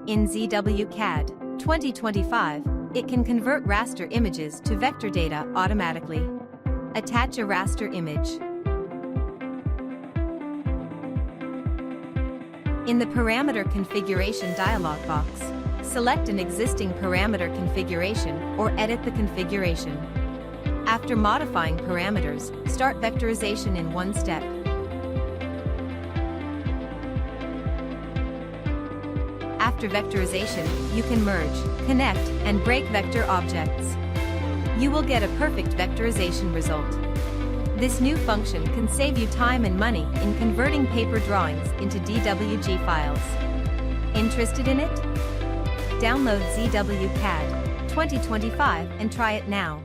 In ZWCAD 2025, it can convert raster images to vector data automatically. Attach a raster image. In the Parameter Configuration dialog box, select an existing parameter configuration or edit the configuration. After modifying parameters, start vectorization in one step. After vectorization, you can merge, connect, and break vector objects. You will get a perfect vectorization result. This new function can save you time and money in converting paper drawings into DWG files. Interested in it? Download ZWCAD 2025 and try it now.